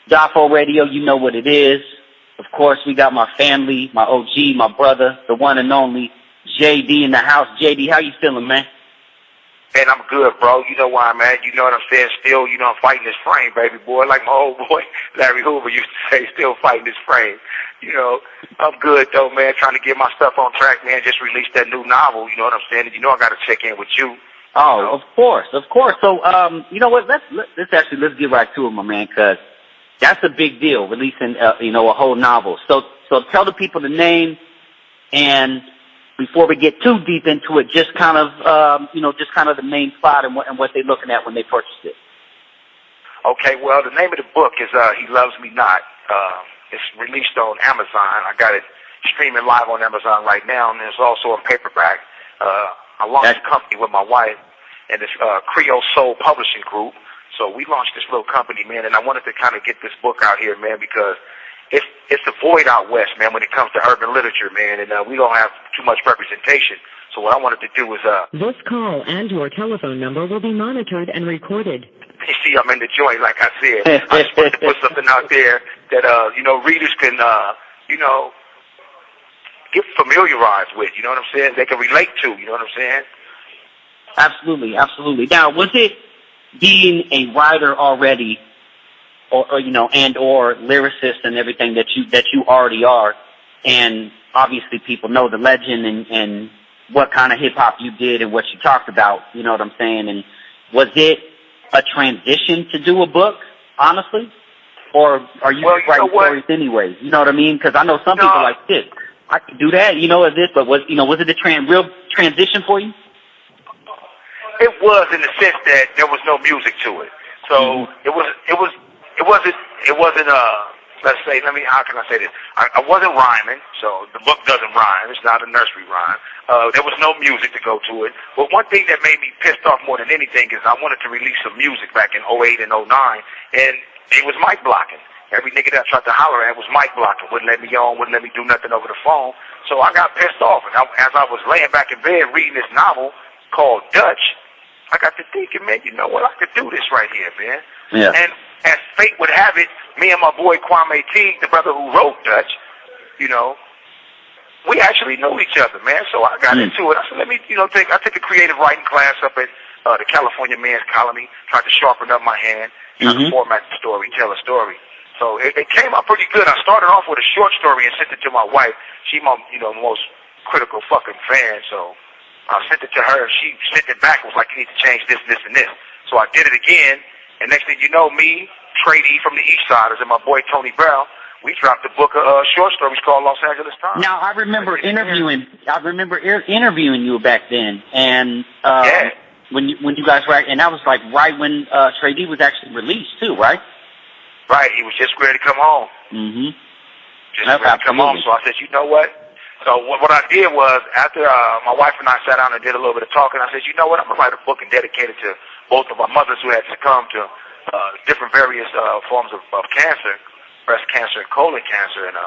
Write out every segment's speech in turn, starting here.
Die4 Radio, you know what it is. Of course, we got my family, my OG, my brother, the one and only J-Dee in the house. J-Dee, how you feeling, man? Man, I'm good, bro. You know why I'm at. You know what I'm saying? Still, I'm fighting this frame, baby boy. Like my old boy, Larry Hoover used to say, still fighting this frame. I'm good, though, man. Trying to get my stuff on track, man. Just released that new novel, you know what I'm saying? And I got to check in with you. Oh, of course. So, you know what? Let's get right to it, my man, because that's a big deal, releasing, a whole novel. So tell the people the name, and before we get too deep into it, just kind of the main plot and what they're looking at when they purchase it. Okay, well, the name of the book is He Loves Me Not. It's released on Amazon. I got it streaming live on Amazon right now, and it's also in paperback. I launched a company with my wife and this Creole Soul Publishing Group. So we launched this little company, man, and I wanted to kind of get this book out here, man, because it's a void out west, man, when it comes to urban literature, man, and we don't have too much representation. So what I wanted to do was... This call and your telephone number will be monitored and recorded. You see, I'm in the joint, like I said. I just wanted to put something out there that, readers can, get familiarized with, you know what I'm saying? They can relate to, you know what I'm saying? Absolutely, absolutely. Now, was it being a writer already, or lyricist and everything that you already are, and obviously people know the legend and what kind of hip hop you did and what you talked about, you know what I'm saying? And was it a transition to do a book, honestly? Or are you writing stories anyways? You know what I mean? Because I know some people are like, shit, I could do that, but was it a real transition for you? It was, in the sense that there was no music to it. So it wasn't let's say, how can I say this? I wasn't rhyming, so the book doesn't rhyme. It's not a nursery rhyme. There was no music to go to it. But one thing that made me pissed off more than anything is I wanted to release some music back in 08 and 09, and it was mic blocking. Every nigga that I tried to holler at was mic blocking, wouldn't let me on, wouldn't let me do nothing over the phone. So I got pissed off, and as I was laying back in bed reading this novel called Dutch, I got to thinking, man, you know what? I could do this right here, man. Yeah. And as fate would have it, me and my boy Kwame Teague, the brother who wrote Dutch, we actually knew each other, man. So I got into it. I said, let me, I took a creative writing class up at the California Men's Colony, tried to sharpen up my hand, trying to format the story, tell a story. So it came out pretty good. I started off with a short story and sent it to my wife. She my, most critical fucking fan, so I sent it to her. She sent it back, was like, you need to change this, this, and this. So I did it again, and next thing you know, me, J-Dee from the East Siders, and my boy Tony Brown, we dropped a book of short stories called Los Angeles Times. Now, I remember interviewing you back then, and when you guys were, and that was like right when J-Dee was actually released too, right? Right, he was just ready to come home. Just ready to come home. So I said, you know what? So what I did was, after my wife and I sat down and did a little bit of talking, I said, you know what, I'm going to write a book and dedicate it to both of our mothers who had succumbed to different various forms of cancer, breast cancer and colon cancer. And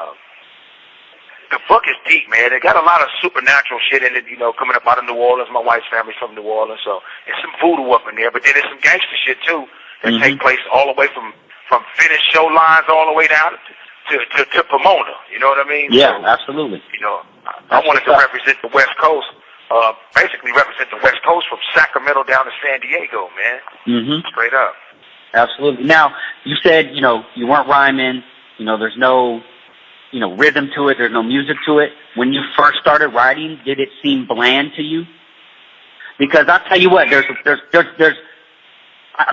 the book is deep, man. It got a lot of supernatural shit in it, coming up out of New Orleans. My wife's family's from New Orleans, so there's some voodoo up in there. But then there's some gangster shit, too, that take place all the way from finished show lines all the way down to Pomona, you know what I mean? Yeah, so, absolutely. I wanted to represent the West Coast, basically represent the West Coast from Sacramento down to San Diego, man. Straight up. Absolutely. Now, you said, you weren't rhyming, there's no, rhythm to it, there's no music to it. When you first started writing, did it seem bland to you? Because I'll tell you what, there's,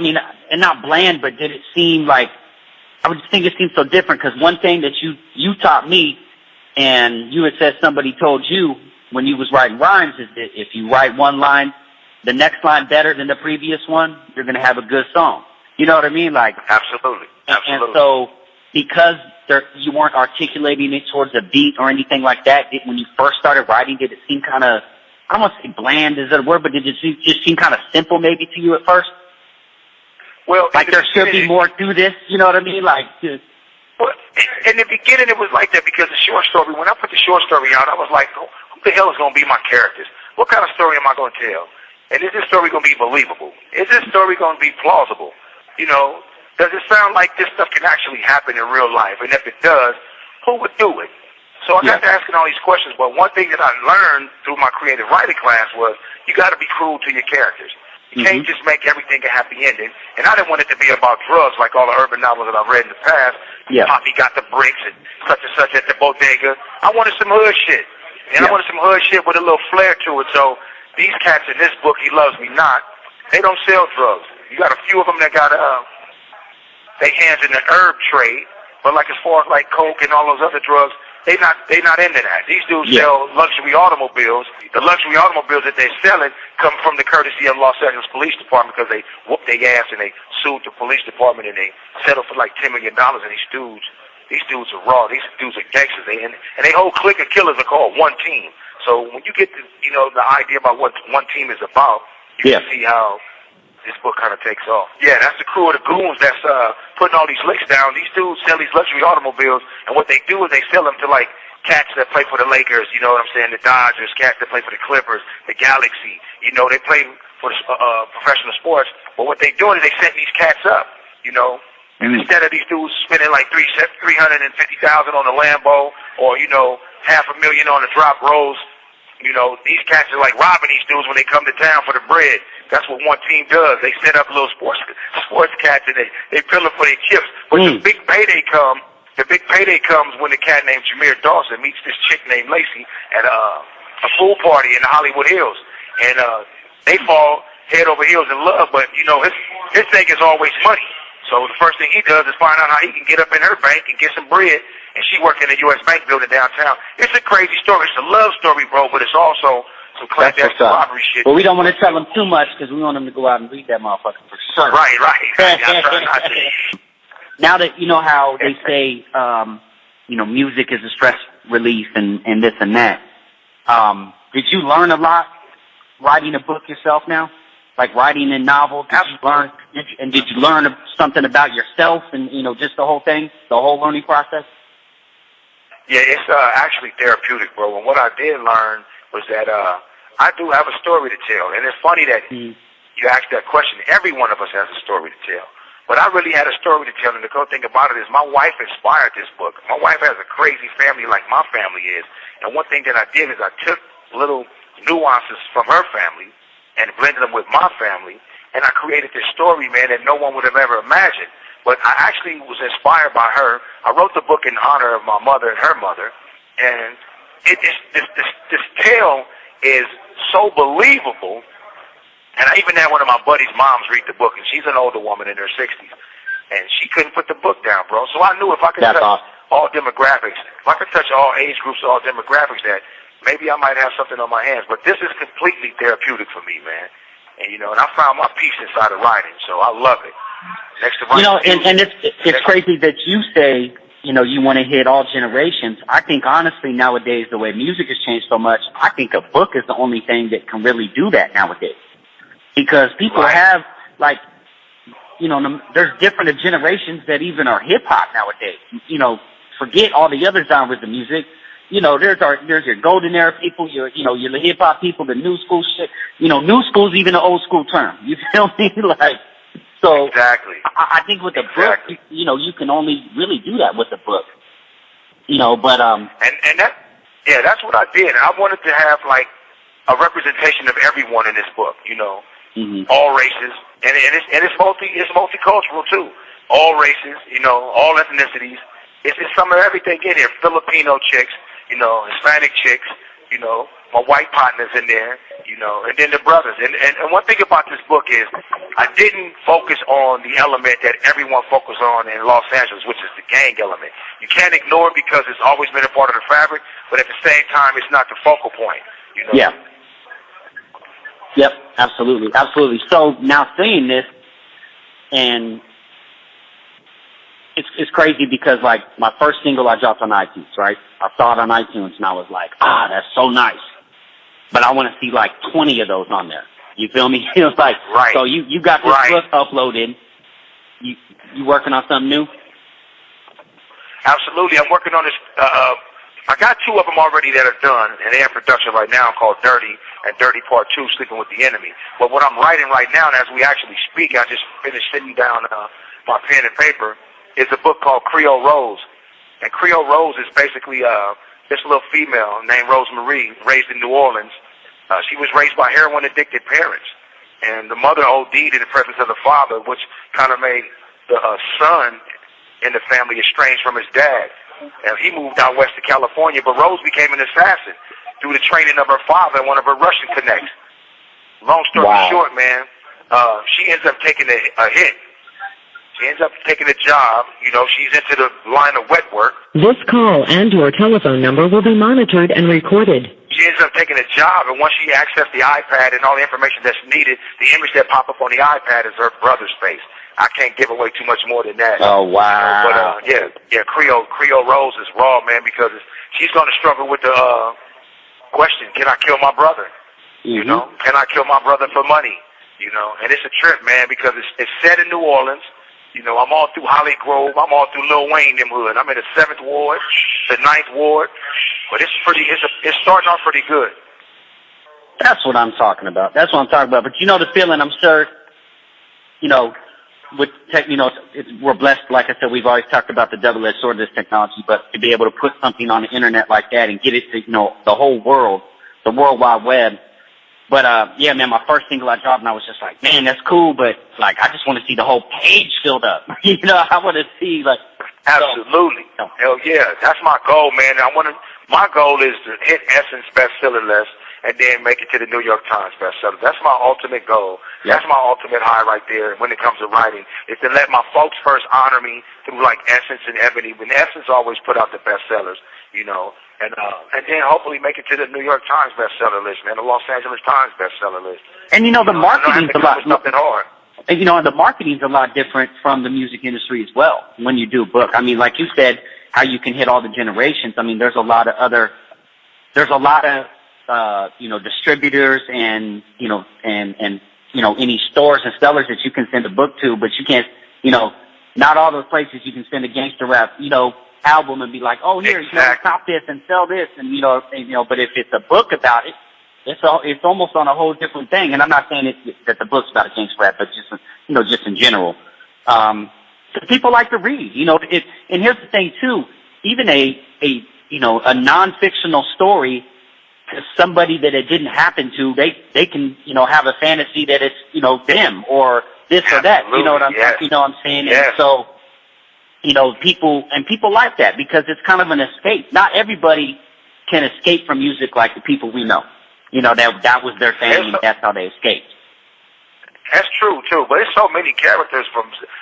and not bland, but did it seem like, I would think it seemed so different, because one thing that you taught me, and you had said somebody told you when you was writing rhymes, is that if you write one line, the next line better than the previous one, you're going to have a good song. You know what I mean? Like, absolutely. And so, because you weren't articulating it towards a beat or anything like that, when you first started writing, did it seem kind of, I don't want to say bland, is that a word, but did it just seem kind of simple maybe to you at first? Well, like there should be more to this, you know what I mean? Like, well, in the beginning it was like that, because the short story, when I put the short story out, I was like, who the hell is going to be my characters? What kind of story am I going to tell? And is this story going to be believable? Is this story going to be plausible? does it sound like this stuff can actually happen in real life? And if it does, who would do it? So I got to asking all these questions, but one thing that I learned through my creative writing class was you got to be cruel to your characters. You can't just make everything a happy ending. And I didn't want it to be about drugs like all the urban novels that I've read in the past. Yeah. Poppy got the bricks and such at the bodega. I wanted some hood shit. And I wanted some hood shit with a little flair to it. So these cats in this book, He Loves Me Not, they don't sell drugs. You got a few of them that got their hands in the herb trade. But like as far as like coke and all those other drugs, they not into that. These dudes sell luxury automobiles. The luxury automobiles that they're selling come from the courtesy of Los Angeles Police Department because they whooped their ass and they sued the police department and they settled for like $10 million. And these dudes are raw. These dudes are gangsters. And they whole clique of killers are called One Team. So when you get the idea about what One Team is about, you can see how this book kind of takes off. Yeah, that's the crew of the goons that's putting all these licks down. These dudes sell these luxury automobiles, and what they do is they sell them to, like, cats that play for the Lakers, you know what I'm saying, the Dodgers, cats that play for the Clippers, the Galaxy. You know, they play for the professional sports, but what they're doing is they set these cats up, you know. And instead of these dudes spending like $350,000 on a Lambo or, you know, $500,000 on a drop rolls, you know, these cats are like robbing these dudes when they come to town for the bread. That's what One Team does. They set up little sports cats and they fill them for their chips. But the big payday comes when the cat named Jameer Dawson meets this chick named Lacey at a pool party in the Hollywood Hills. And they fall head over heels in love, but you know, his thing is always money. So the first thing he does is find out how he can get up in her bank and get some bread. And she worked in the U.S. Bank building downtown. It's a crazy story. It's a love story, bro, but it's also some classic robbery shit. Well, we don't want to tell them too much because we want them to go out and read that motherfucker for sure. Right. Now that you know how they say, you know, music is a stress relief and this and that, did you learn a lot writing a book yourself now? Like writing a novel, did you learn something about yourself and, you know, just the whole thing, the whole learning process? Yeah, it's actually therapeutic, bro. And what I did learn was that I do have a story to tell. And it's funny that you asked that question. Every one of us has a story to tell. But I really had a story to tell, and the cool thing about it is my wife inspired this book. My wife has a crazy family like my family is. And one thing that I did is I took little nuances from her family and blended them with my family, and I created this story, man, that no one would have ever imagined. But I actually was inspired by her. I wrote the book in honor of my mother and her mother, and this tale is so believable. And I even had one of my buddy's moms read the book, and she's an older woman in her 60s, and she couldn't put the book down, bro. So I knew if I could touch all demographics, if I could touch all age groups, all demographics, that maybe I might have something on my hands. But this is completely therapeutic for me, man. And, you know, and I found my peace inside of writing, so I love it. Next to you know, and it's crazy that you say, you know, you want to hit all generations. I think, honestly, nowadays, the way music has changed so much, I think a book is the only thing that can really do that nowadays. Because people have, like, you know, there's different generations that even are hip-hop nowadays. You know, forget all the other genres of music. You know, there's your golden era people, your hip-hop people, the new school shit. You know, new school's even an old school term. You feel me? Like, so exactly. I think with the book, you know, you can only really do that with the book. You know, but and that's what I did. I wanted to have like a representation of everyone in this book. You know, all races, and it's multicultural too. All races, you know, all ethnicities. It's some of everything in here. Filipino chicks, you know, Hispanic chicks, you know, my white partners in there, you know, and then the brothers. And one thing about this book is I didn't focus on the element that everyone focuses on in Los Angeles, which is the gang element. You can't ignore it because it's always been a part of the fabric, but at the same time, it's not the focal point, you know? Yeah. Yep, absolutely, absolutely. So now saying this, and it's crazy because, like, my first single I dropped on iTunes, right? I saw it on iTunes, and I was like, that's so nice. But I want to see, like, 20 of those on there. You feel me? It was like, so you got this book uploaded. You working on something new? Absolutely. I'm working on this. I got 2 of them already that are done, and they're in production right now called Dirty and Dirty Part 2, Sleeping with the Enemy. But what I'm writing right now, and as we actually speak, I just finished sitting down my pen and paper, is a book called Creole Rose. And Creole Rose is basically this little female named Rosemarie, raised in New Orleans. She was raised by heroin-addicted parents. And the mother OD'd in the presence of the father, which kind of made the son in the family estranged from his dad. And he moved out west to California, but Rose became an assassin through the training of her father and one of her Russian connects. Long story short, man, she ends up taking a hit. She ends up taking a job. You know, she's into the line of wet work. This call and your telephone number will be monitored and recorded. She ends up taking a job, and once she accessed the iPad and all the information that's needed, the image that popped up on the iPad is her brother's face. I can't give away too much more than that. Oh, wow. But, yeah, Creole Rose is raw, man, because she's going to struggle with the question, can I kill my brother? You know, can I kill my brother for money? You know, and it's a trip, man, because it's set in New Orleans. You know, I'm all through Holly Grove. I'm all through Lil Wayne neighborhood. I'm in the 7th Ward, the 9th Ward. But it's starting off pretty good. That's what I'm talking about. That's what I'm talking about. But you know the feeling, I'm sure, you know, with tech, you know, we're blessed. Like I said, we've always talked about the double-edged sword of this technology, but to be able to put something on the internet like that and get it to, you know, the whole world, the World Wide Web. But, yeah, man, my first single I dropped, and I was just like, man, that's cool, but, like, I just want to see the whole page filled up. You know, I want to see, like... Absolutely. Hell yeah. That's my goal, man. My goal is to hit Essence bestseller list and then make it to the New York Times bestseller. That's my ultimate goal. Yeah. That's my ultimate high right there when it comes to writing, is to let my folks first honor me through, like, Essence and Ebony. When Essence always put out the bestsellers, you know, and then hopefully make it to the New York Times bestseller list, man, the Los Angeles Times bestseller list. And, you know, the marketing's a lot... Something hard. And, you know, the marketing's a lot different from the music industry as well when you do a book. I mean, like you said, how you can hit all the generations. I mean, there's a lot of you know, distributors and, you know, and, you know, any stores and sellers that you can send a book to, but you can't, you know, not all those places you can send a gangster rap, you know, album and be like, oh, here, you know, cop this and sell this, and, you know, but if it's a book about it, it's almost on a whole different thing. And I'm not saying that the book's about a gangster rap, but just, you know, just in general. People like to read, you know, and here's the thing too, even a non-fictional story to somebody that it didn't happen to, they can, you know, have a fantasy that it's, you know, them or this or that, you know what I'm saying? Yes. And so, you know, people like that because it's kind of an escape. Not everybody can escape from music like the people we know. You know, that was their thing, and that's how they escaped. That's true, too. But there's so many characters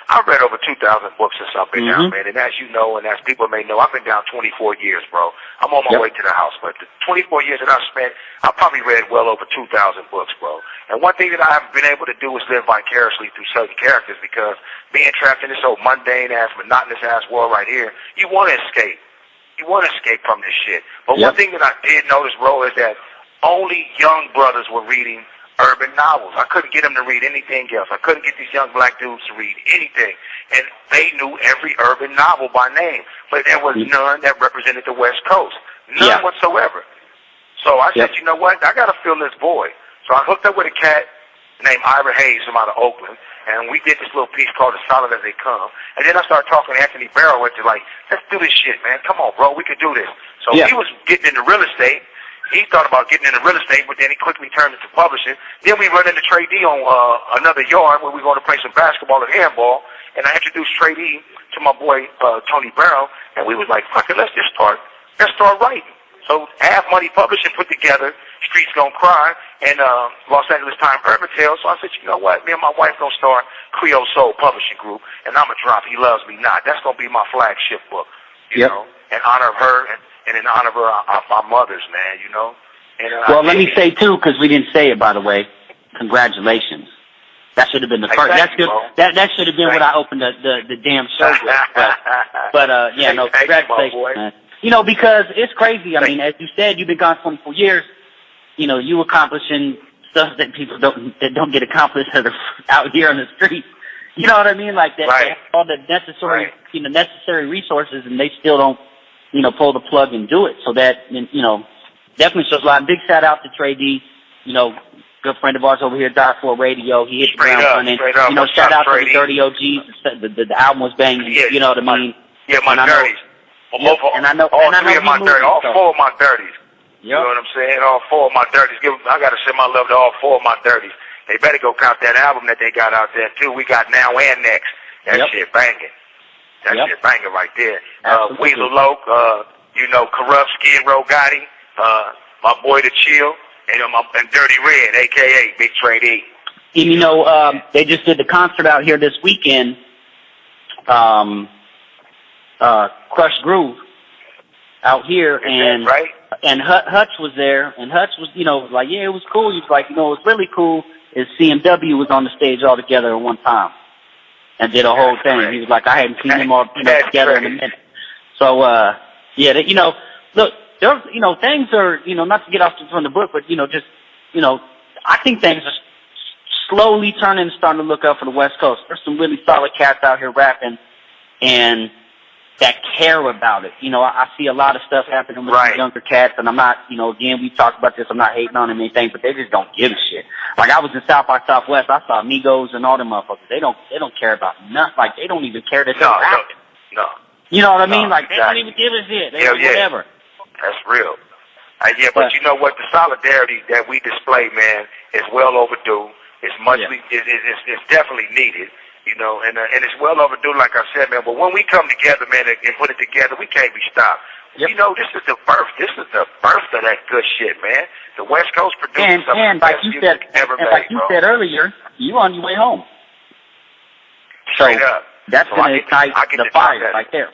I've read over 2,000 books since I've been down, man. And as you know, and as people may know, I've been down 24 years, bro. I'm on my way to the house. But the 24 years that I've spent, I've probably read well over 2,000 books, bro. And one thing that I haven't been able to do is live vicariously through certain characters because being trapped in this old mundane-ass, monotonous-ass world right here, you want to escape. You want to escape from this shit. But one thing that I did notice, bro, is that only young brothers were reading urban novels. I couldn't get them to read anything else. I couldn't get these young black dudes to read anything. And they knew every urban novel by name. But there was none that represented the West Coast. None whatsoever. So I said, you know what? I got to fill this void. So I hooked up with a cat named Ira Hayes from out of Oakland. And we did this little piece called As Solid As They Come. And then I started talking to Anthony Barrow into like, let's do this shit, man. Come on, bro. We could do this. So he was getting into real estate. He thought about getting into real estate, but then he quickly turned into publishing. Then we run into J-Dee on another yard where we were going to play some basketball and handball. And I introduced J-Dee to my boy Tony Barrow, and we was like, fuck it, let's start writing. So Half Money Publishing put together Streets Gonna Cry and Los Angeles Times Urban Tales. So I said, you know what, me and my wife gonna start Creole Soul Publishing Group, and I'm gonna drop He Loves Me Not. That's gonna be my flagship book, you know, in honor of her and in honor of our mothers, man, you know. And, well, let me say, too, because we didn't say it, by the way, congratulations. That should have been the first. That's good. That should have been what I opened the damn show with. But congratulations, man. You know, because it's crazy. I mean, as you said, you've been gone 24 years. You know, you accomplishing stuff that people don't get accomplished that are out here on the streets. You know what I mean? Like that, they have all the necessary resources, and they still don't, you know, pull the plug and do it. So that, you know, definitely shows a lot. Big shout out to J-Dee. You know, good friend of ours over here, Die4 Radio. He hit the Straight ground up, running. straight up. You know, What's shout up, out to the Trady? Dirty OGs. The album was banging. Yeah, you know what I mean? Yeah, my dirties. Yep, and I know, all and I know three of my dirties, all four of my dirties. Yep. You know what I'm saying? All four of my dirties. I got to send my love to all four of my dirties. They better go count that album that they got out there, too. We got Now and Next. That shit banging. That shit banging right there. Weasel Loke, you know, Corrupt, Skid Row Gotti, my boy The Chill, and Dirty Red, a.k.a. Big Trade E. And, you know, they just did the concert out here this weekend, Crush Groove, out here, and right? And Hutch was there, and Hutch was, you know, like, yeah, it was cool. He was like, you know, what's really cool is CMW was on the stage all together at one time and did a whole thing. Great. He was like, I hadn't seen them all, you know, together in a minute. So, yeah, you know, look, there's, you know, things are, you know, not to get off from the book, but, you know, just, you know, I think things are slowly turning and starting to look up for the West Coast. There's some really solid cats out here rapping and that care about it. You know, I see a lot of stuff happening with these younger cats, and I'm not, you know, again, we talked about this, I'm not hating on them or anything, but they just don't give a shit. Like, I was in South by Southwest, I saw Migos and all them motherfuckers. They don't care about nothing. Like, they don't even care that they're rapping. No. You know what I mean? Like, they don't even give a shit. They whatever. That's real. But you know what? The solidarity that we display, man, is well overdue. It's it's definitely needed. You know, and it's well overdue, like I said, man. But when we come together, man, and put it together, we can't be stopped. Yep. You know, this is the birth of that good shit, man. The West Coast produces some of the best music ever made, like you said earlier, you on your way home. Straight up. That's going to ignite the fire right there.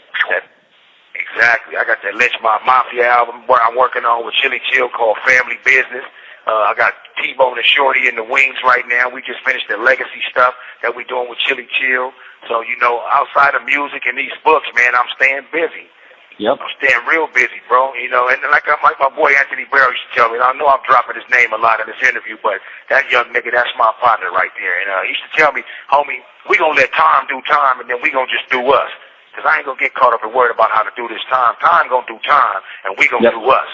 Exactly. I got that Lench Mafia album I'm working on with Chili Chill called Family Business. I got T-Bone and Shorty in the wings right now. We just finished the legacy stuff that we're doing with Chili Chill. So, you know, outside of music and these books, man, I'm staying busy. Yep. I'm staying real busy, bro. You know, and like my boy Anthony Barrow used to tell me, and I know I'm dropping his name a lot in this interview, but that young nigga, that's my partner right there. And he used to tell me, homie, we going to let time do time, and then we going to just do us. Because I ain't going to get caught up and worried about how to do this time. Time going to do time, and we going to do us.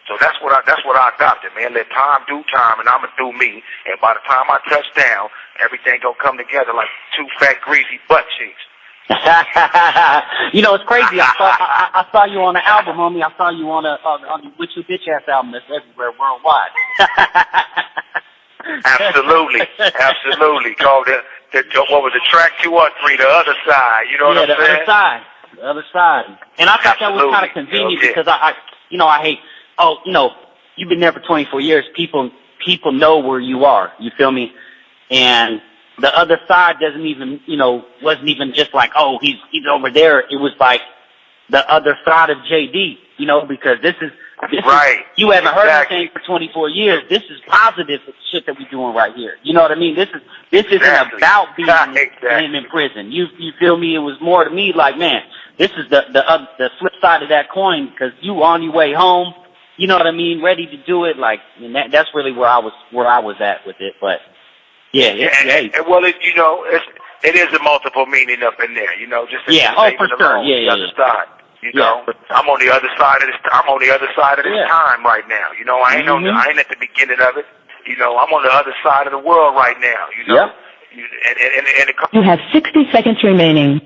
So that's what I adopted, man. Let time do time, and I'ma do me. And by the time I touch down, everything gonna come together like two fat, greasy butt cheeks. You know, it's crazy. I saw you on the album, homie. I saw you on the With Your Bitch Ass album that's everywhere worldwide. Absolutely. Called what was it, track 2 or 3, the other side. You know what I'm saying? The other side. And I thought that was kind of convenient because I hate. Oh, you know, you've been there for 24 years. People know where you are. You feel me? And the other side doesn't even, you know, wasn't even just like, oh, he's over there. It was like the other side of J-Dee, you know, because this is you haven't heard anything for 24 years. This is positive shit that we're doing right here. You know what I mean? This isn't about being him in prison. You feel me? It was more to me like, man, this is the flip side of that coin because you on your way home. You know what I mean? Ready to do it, like, and that's really where I was at with it. But yeah, well, you know, it is a multiple meaning up in there. You know, just for sure. The other side. You know, I'm on the other side of this. I'm on the other side of this time right now. You know, I ain't I ain't at the beginning of it. You know, I'm on the other side of the world right now. You know, you have 60 seconds remaining.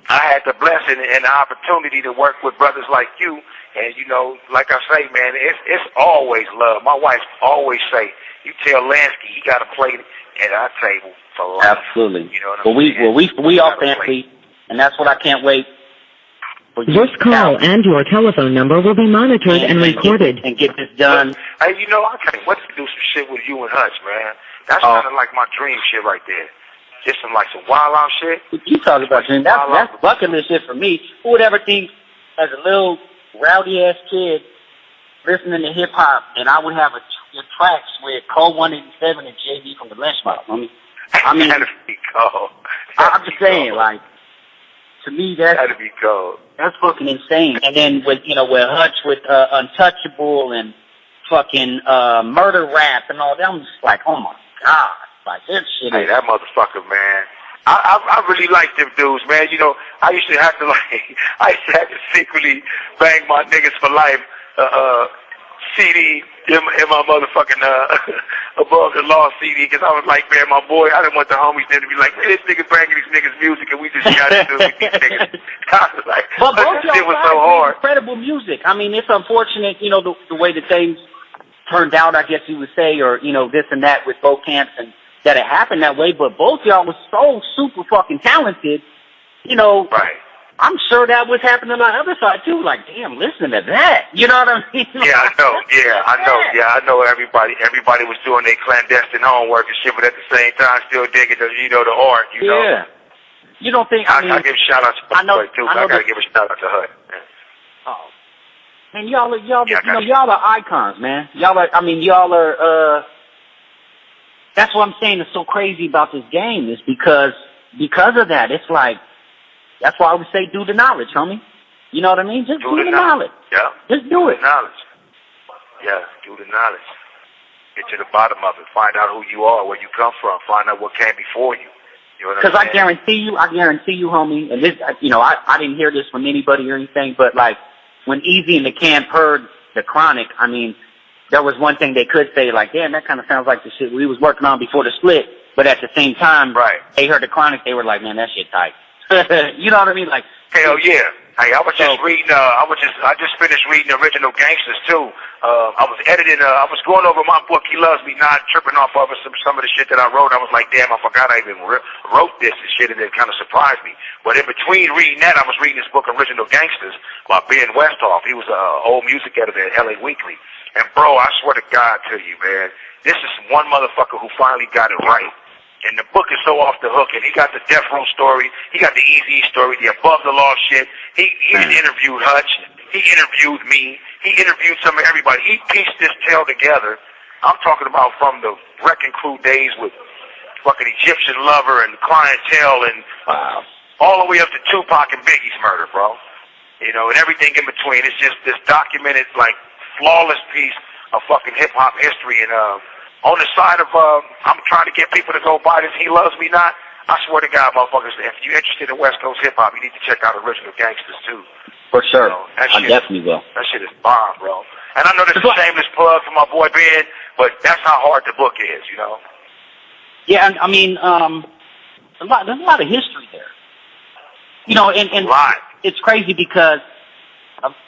I had the blessing and the opportunity to work with brothers like you. And, you know, like I say, man, it's always love. My wife always say, you tell Lansky he got a plate at our table for life. Absolutely. You know what I'm saying? We all family, and that's what I can't wait for. This call and your telephone number will be monitored and recorded. And get this done. Hey, you know, I can't wait to do some shit with you and Hutch, man. That's kind of like my dream shit right there. Just some wild out shit. What you talking about, Jim? That's bucket list shit for me. Who would ever think as a little rowdy ass kid listening to hip hop, and I would have a tracks with Cole 187 and J-Dee from the Lench Mob. I mean, that'd be cold. I'm just saying, like, to me, that'd be cold. That's fucking insane. And then with Hutch with Untouchable and fucking Murder Rap and all that, I'm just like, oh my god, like this shit. Hey, that motherfucker, man. I really like them dudes, man. You know, I used to have to secretly bang my niggas for life CD in my motherfucking Above the Law CD, because I was like, man, my boy, I didn't want the homies then to be like, man, this nigga banging these niggas music and we just got to do it with these niggas. I was like, but both this shit was so hard. Incredible music. I mean, it's unfortunate, you know, the way that things turned out, I guess you would say, or, you know, this and that with both camps, and that it happened that way, but both y'all was so super fucking talented, you know. Right. I'm sure that was happening on the other side too. Like, damn, listen to that. You know what I mean? Yeah, I know. I know. Everybody was doing their clandestine homework and shit, but at the same time, still digging the, you know, the art. You know. Yeah. You don't think? I mean, I give a shout out to my boy too. I gotta give a shout out to her. Oh, man, y'all are icons, man. Y'all are. That's what I'm saying is so crazy about this game is because of that. It's like. That's why I would say do the knowledge, homie. You know what I mean? Just do the knowledge. Yeah. Just do it. Knowledge. Yeah, do the knowledge. Get to the bottom of it. Find out who you are, where you come from. Find out what came before you. You know what I'm saying? Because I guarantee you, homie, and this, you know, I didn't hear this from anybody or anything, but like, when Easy and the camp heard the Chronic, I mean, there was one thing they could say, like, damn, that kind of sounds like the shit we was working on before the split, but at the same time, right. They heard the Chronic, they were like, man, that shit tight. You know what I mean? Like, hell yeah. Hey, I was just reading. I just finished reading Original Gangsters too. I was editing. I was going over my book. He Loves Me Not, tripping off over some of the shit that I wrote. I was like, damn, I forgot I even wrote this and shit, and it kind of surprised me. But in between reading that, I was reading this book, Original Gangsters, by Ben Westhoff. He was an old music editor at LA Weekly. And bro, I swear to God to you, man, this is one motherfucker who finally got it right. And the book is so off the hook, and he got the Death Row story, he got the Easy story, the Above the Law shit. He interviewed Hutch, he interviewed me, he interviewed some of everybody. He pieced this tale together. I'm talking about from the Wrecking Crew days with fucking Egyptian Lover and Clientele and all the way up to Tupac and Biggie's murder, bro. You know, and everything in between. It's just this documented, like, flawless piece of fucking hip-hop history. And on the side of, I'm trying to get people to go buy this He Loves Me Not, I swear to God, motherfuckers, if you're interested in West Coast hip-hop, you need to check out Original Gangsters, too. For sure. You know, I definitely will. That shit is bomb, bro. And I know this is a shameless plug for my boy Ben, but that's how hard the book is, you know? Yeah, I mean, there's a lot of history there. You know, and it's crazy because,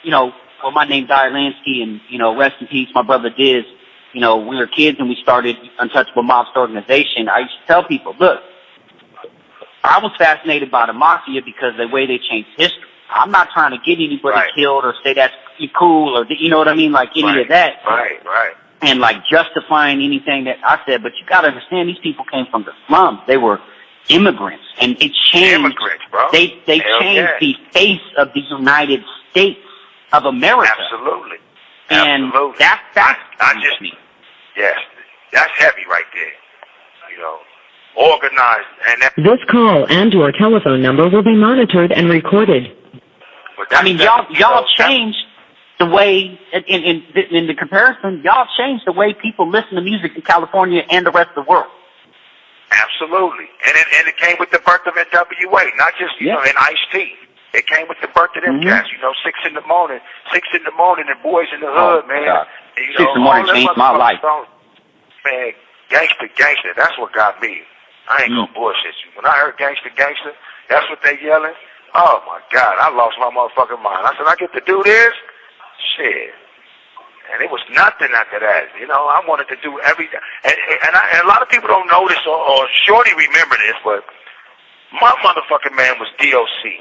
you know, well, my name's Lansky, and, you know, rest in peace, my brother Diz. You know, we were kids and we started Untouchable Mobster Organization. I used to tell people, look, I was fascinated by the mafia because the way they changed history. I'm not trying to get anybody killed or say that's cool or, you know what I mean, like any of that. Right. And like justifying anything that I said, but you got to understand these people came from the slums. They were immigrants, and it changed. Immigrants, bro. They changed the face of the United States of America. Absolutely. And that's me. Yes, that's heavy right there. You know, organized. And this call and your telephone number will be monitored and recorded. I mean, y'all changed the way, in the comparison, y'all changed the way people listen to music in California and the rest of the world. Absolutely. And it came with the birth of NWA, not just, you know, in Ice-T. It came with the birth of them cats, you know, 6 in the morning, and boys in the hood, man. God. And, you 6 in the morning changed my life. Man, gangster, that what got me. I ain't gonna bullshit you. When I heard gangster, that's what they yelling. Oh my God, I lost my motherfucking mind. I said, I get to do this? Shit. And it was nothing after that. You know, I wanted to do everything. And a lot of people don't know this or shorty remember this, but my motherfucking man was DOC.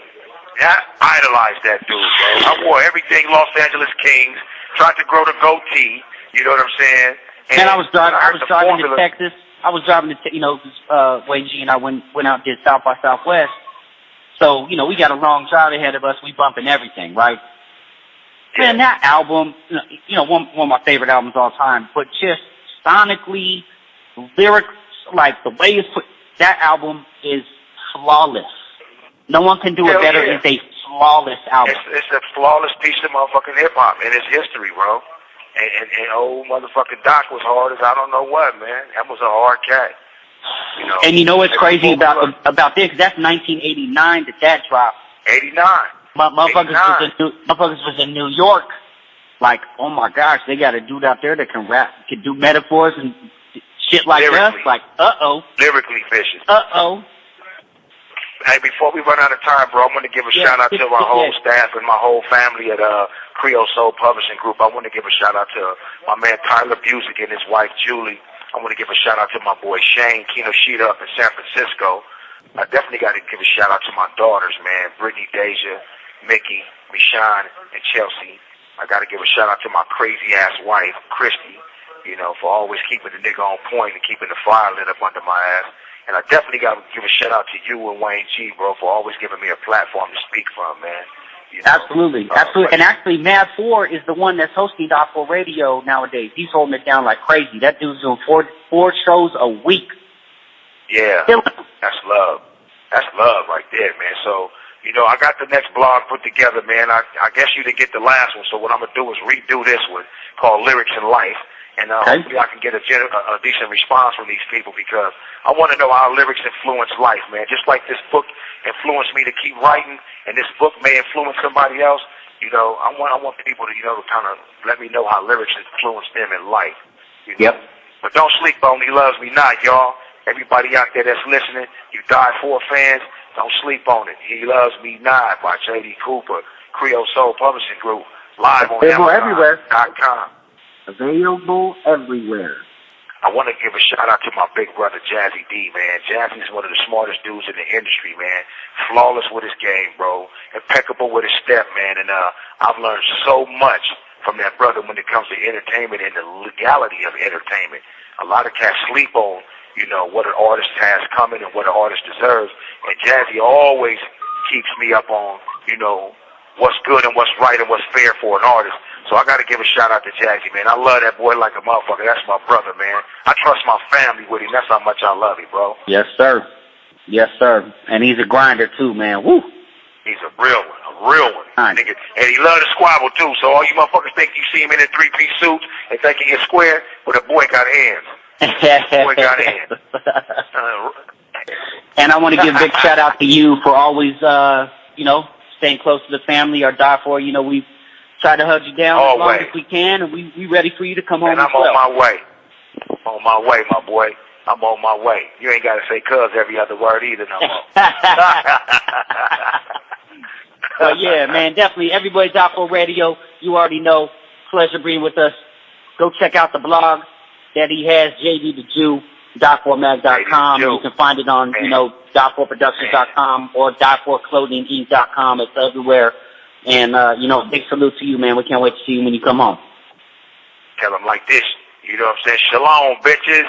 I idolized that dude, bro. I wore everything Los Angeles Kings, tried to grow the goatee, you know what I'm saying? And I was driving to Texas. I was driving to, you know, Wade G and I went out and did South by Southwest. So, you know, we got a long drive ahead of us. We bumping everything, right? Yeah. Man, that album, you know, one of my favorite albums of all time, but just sonically, lyrics, like the way it's put, that album is flawless. No one can do it better. It's a flawless album. It's a flawless piece of motherfucking hip-hop, and it's history, bro. And old motherfucking Doc was hard as I don't know what, man. That was a hard cat. You know? And you know what's crazy about this? That's 1989 that dropped. 89. Motherfuckers was in New York like, oh my gosh, they got a dude out there that can rap, can do metaphors and shit like us. Like, lyrically vicious. Hey, before we run out of time, bro, I want to give a shout out to my whole staff and my whole family at Creole Soul Publishing Group. I want to give a shout out to my man Tyler Busick and his wife Julie. I want to give a shout out to my boy Shane Kinoshita up in San Francisco. I definitely got to give a shout out to my daughters, man, Brittany, Deja, Mickey, Michonne, and Chelsea. I got to give a shout out to my crazy ass wife, Christy, you know, for always keeping the nigga on point and keeping the fire lit up under my ass. And I definitely got to give a shout out to you and Wayne G, bro, for always giving me a platform to speak from, man. You know? Absolutely. And actually, Mad4 is the one that's hosting Die4 Radio nowadays. He's holding it down like crazy. That dude's doing four shows a week. Yeah, that's love. That's love right there, man. So, you know, I got the next blog put together, man. I guess you didn't get the last one, so what I'm going to do is redo this one called Lyrics in Life. And hopefully I can get a decent response from these people because I want to know how lyrics influence life, man. Just like this book influenced me to keep writing, and this book may influence somebody else. You know, I want people to, you know, kind of let me know how lyrics influence them in life. You know? Yep. But don't sleep on He Loves Me Not, y'all. Everybody out there that's listening, you Die4 fans, don't sleep on it. He Loves Me Not by J-Dee Cooper, Creole Soul Publishing Group, live on Amazon.com. Available everywhere. I want to give a shout out to my big brother Jazzy D, man. Jazzy's one of the smartest dudes in the industry, man. Flawless with his game, bro. Impeccable with his step, man. And I've learned so much from that brother when it comes to entertainment and the legality of entertainment. A lot of cats sleep on, you know, what an artist has coming and what an artist deserves. And Jazzy always keeps me up on, you know, what's good and what's right and what's fair for an artist. So I got to give a shout out to Jazzy, man. I love that boy like a motherfucker. That's my brother, man. I trust my family with him. That's how much I love him, bro. Yes, sir. Yes, sir. And he's a grinder, too, man. Woo. He's a real one. Nigga. And he love to squabble, too. So all you motherfuckers think you see him in a three-piece suit and thinking he's square, but the boy got hands. Boy got hands. And I want to give a big shout out to you for always, you know, staying close to the family. Our Die4, you know, we try to hug you down as long as we can, and we ready for you to come home. And I'm on my way. On my way, my boy. I'm on my way. You ain't got to say cuz every other word either no more. But yeah, man, definitely. Everybody, Die4 Radio, you already know. Pleasure being with us. Go check out the blog that he has, J-Dee the Jew, Die4mag.com. You can find it on, you know, Die4productions.com or Die4clothinginc.com. It's everywhere. And, you know, big salute to you, man. We can't wait to see you when you come home. Tell them like this. You know what I'm saying? Shalom, bitches.